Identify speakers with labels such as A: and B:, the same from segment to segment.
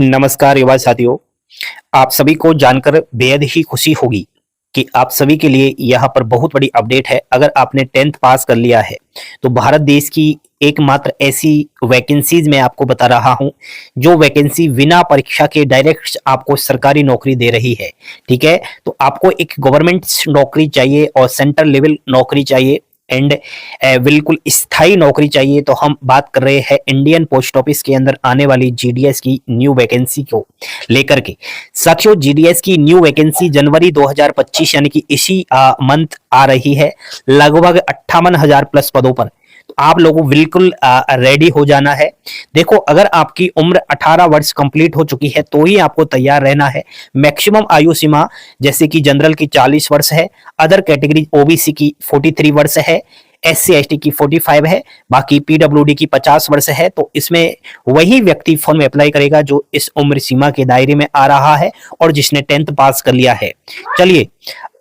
A: नमस्कार युवा साथियों। आप सभी को जानकर बेहद ही खुशी होगी कि आप सभी के लिए यहाँ पर बहुत बड़ी अपडेट है। अगर आपने 10th पास कर लिया है तो भारत देश की एकमात्र ऐसी वैकेंसीज मैं आपको बता रहा हूँ जो वैकेंसी बिना परीक्षा के डायरेक्ट आपको सरकारी नौकरी दे रही है। ठीक है, तो आपको एक गवर्नमेंट नौकरी चाहिए और सेंट्रल लेवल नौकरी चाहिए एंड बिल्कुल स्थायी नौकरी चाहिए। तो हम बात कर रहे हैं इंडियन पोस्ट ऑफिस के अंदर आने वाली जीडीएस की न्यू वैकेंसी को लेकर के। साथियों, जीडीएस की न्यू वैकेंसी जनवरी 2025 यानी कि इसी मंथ आ रही है, लगभग 58,000 प्लस पदों पर। तो आप लोगों को बिल्कुल रेडी हो जाना है। देखो, अगर आपकी उम्र 18 वर्ष कंप्लीट हो चुकी है तो ही आपको तैयार रहना है। मैक्सिमम आयु सीमा जैसे कि जनरल की 40 वर्ष है, अदर कैटेगरी ओबीसी की 43 वर्ष है, SC ST की 45 है, बाकी पीडब्ल्यूडी की 50 वर्ष है। तो इसमें वही व्यक्ति फॉर्म में अप्लाई करेगा जो इस उम्र सीमा के दायरे में आ रहा है और जिसने 10th पास कर लिया है। चलिए,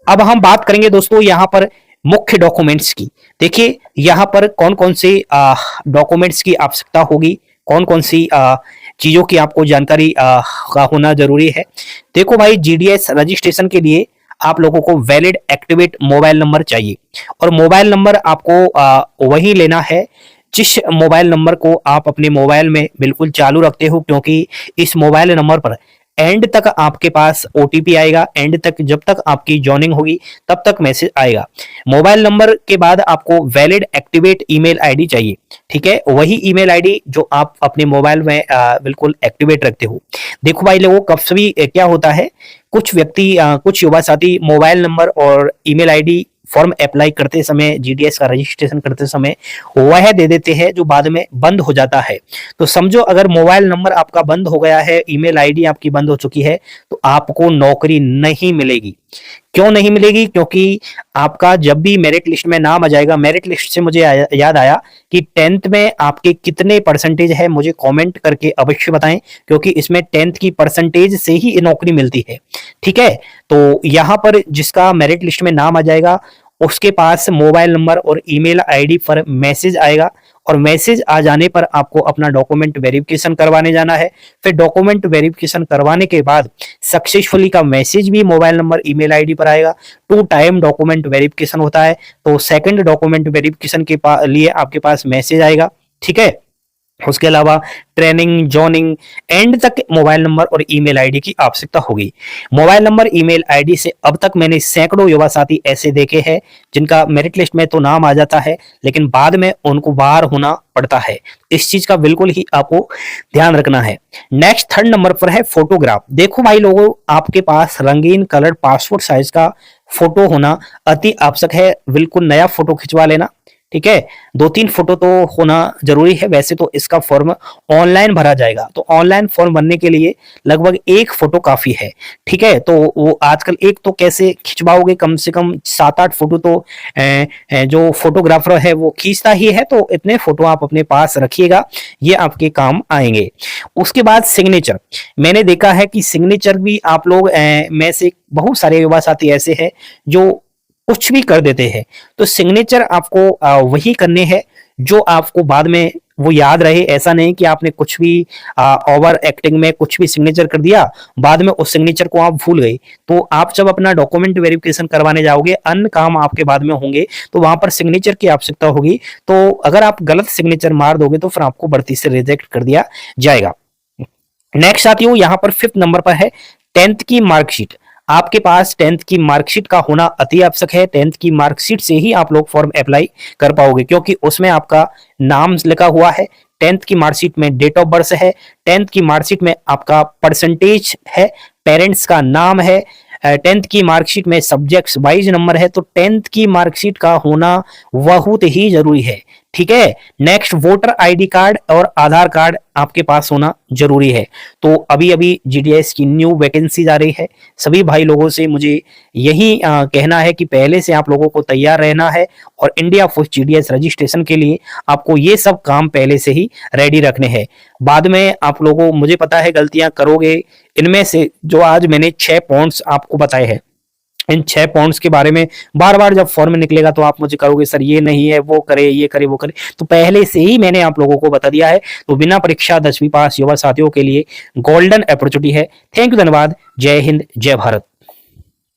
A: अब हम बात करेंगे दोस्तों यहाँ पर मुख्य डॉक्यूमेंट्स की। देखिए, यहाँ पर कौन कौन से डॉक्यूमेंट्स की आवश्यकता होगी, कौन कौन सी चीजों की आपको जानकारी का होना जरूरी है। देखो भाई, जीडीएस रजिस्ट्रेशन के लिए आप लोगों को वैलिड एक्टिवेट मोबाइल नंबर चाहिए और मोबाइल नंबर आपको वही लेना है जिस मोबाइल नंबर को आप अपने मोबाइल में बिल्कुल चालू रखते हो, क्योंकि इस मोबाइल नंबर पर एंड तक आपके पास ओटीपी आएगा। एंड तक जब तक आपकी जॉइनिंग होगी तब तक मैसेज आएगा। मोबाइल नंबर के बाद आपको वैलिड एक्टिवेट ईमेल आईडी चाहिए। ठीक है, वही ईमेल आईडी जो आप अपने मोबाइल में बिल्कुल एक्टिवेट रखते हो। देखो भाई लोगों, कभी भी क्या होता है, कुछ व्यक्ति कुछ युवा साथी मोबाइल नंबर और ईमेल आईडी फॉर्म अप्लाई करते समय, जीडीएस का रजिस्ट्रेशन करते समय वह दे देते हैं जो बाद में बंद हो जाता है। तो समझो, अगर मोबाइल नंबर आपका बंद हो गया है, ईमेल आईडी आपकी बंद हो चुकी है, तो आपको नौकरी नहीं मिलेगी। क्यों नहीं मिलेगी? क्योंकि आपका जब भी मेरिट लिस्ट में नाम आ जाएगा, मेरिट लिस्ट से मुझे याद आया कि 10th में आपके कितने परसेंटेज है, मुझे कमेंट करके अवश्य बताएं, क्योंकि इसमें 10th की परसेंटेज से ही नौकरी मिलती है। ठीक है, तो यहाँ पर जिसका मेरिट लिस्ट में नाम आ जाएगा उसके पास मोबाइल नंबर और ईमेल आईडी पर मैसेज आएगा और मैसेज आ जाने पर आपको अपना डॉक्यूमेंट वेरिफिकेशन करवाने जाना है। फिर डॉक्यूमेंट वेरिफिकेशन करवाने के बाद सक्सेसफुली का मैसेज भी मोबाइल नंबर ईमेल आईडी पर आएगा। 2 टाइम डॉक्यूमेंट वेरिफिकेशन होता है, तो सेकंड डॉक्यूमेंट वेरिफिकेशन के लिए आपके पास मैसेज आएगा। ठीक है, उसके अलावा ट्रेनिंग, जॉइनिंग, एंड तक मोबाइल नंबर और ईमेल आईडी की आवश्यकता होगी। मोबाइल नंबर, ईमेल आईडी से अब तक मैंने सैकड़ों युवा साथी ऐसे देखे हैं जिनका मेरिट लिस्ट में तो नाम आ जाता है लेकिन बाद में उनको बाहर होना पड़ता है। इस चीज का बिल्कुल ही आपको ध्यान रखना है। नेक्स्ट 3rd नंबर पर है फोटोग्राफ। देखो भाई लोगों, आपके पास रंगीन कलर पासपोर्ट साइज का फोटो होना अति आवश्यक है। बिल्कुल नया फोटो खिंचवा लेना। ठीक है, 2-3 फोटो तो होना जरूरी है। वैसे तो इसका फॉर्म ऑनलाइन भरा जाएगा, तो ऑनलाइन फॉर्म भरने के लिए लगभग 1 फोटो काफी है। ठीक है, तो वो आजकल एक तो कैसे खिंचवाओगे, कम से कम 7-8 फोटो तो जो फोटोग्राफर है वो खींचता ही है। तो इतने फोटो आप अपने पास रखिएगा, ये आपके काम आएंगे। उसके बाद सिग्नेचर। मैंने देखा है कि सिग्नेचर भी आप लोग में से बहुत सारे युवा साथी ऐसे हैं जो कुछ भी कर देते हैं। तो सिग्नेचर आपको वही करने हैं जो आपको बाद में वो याद रहे। ऐसा नहीं कि आपने कुछ भी ओवर एक्टिंग में कुछ भी सिग्नेचर कर दिया, बाद में उस सिग्नेचर को आप भूल गए। तो आप जब अपना डॉक्यूमेंट वेरिफिकेशन करवाने जाओगे, अन्य काम आपके बाद में होंगे, तो वहां पर सिग्नेचर की आवश्यकता होगी। तो अगर आप गलत सिग्नेचर मार दोगे तो फिर आपको भर्ती से रिजेक्ट कर दिया जाएगा। नेक्स्ट साथियों, यहाँ पर 5th नंबर पर है 10th की मार्कशीट। आपके पास 10th की मार्कशीट का होना अति आवश्यक है। 10th की मार्कशीट से ही आप लोग फॉर्म अप्लाई कर पाओगे, क्योंकि उसमें आपका नाम लिखा हुआ है। 10th की मार्कशीट में डेट ऑफ बर्थ है, 10th की मार्कशीट में आपका परसेंटेज है, पेरेंट्स का नाम है, 10th की मार्कशीट में सब्जेक्ट्स वाइज नंबर है। तो 10th की मार्कशीट का होना बहुत ही जरूरी है। ठीक है, नेक्स्ट वोटर आईडी कार्ड और आधार कार्ड आपके पास होना जरूरी है। तो अभी अभी जीडीएस की न्यू वैकेंसी आ रही है। सभी भाई लोगों से मुझे यही कहना है कि पहले से आप लोगों को तैयार रहना है और इंडिया पोस्ट जीडीएस रजिस्ट्रेशन के लिए आपको ये सब काम पहले से ही रेडी रखने हैं। बाद में आप लोगों, मुझे पता है गलतियां करोगे। इनमें से जो आज मैंने 6 पॉइंट्स आपको बताए हैं इन 6 पॉइंट्स के बारे में बार बार जब फॉर्म निकलेगा तो आप मुझे कहोगे सर ये नहीं है, वो करे, ये करे, वो करे। तो पहले से ही मैंने आप लोगों को बता दिया है। तो बिना परीक्षा 10वीं पास युवा साथियों के लिए गोल्डन अपॉर्चुनिटी है। थैंक यू, धन्यवाद। जय हिंद, जय भारत।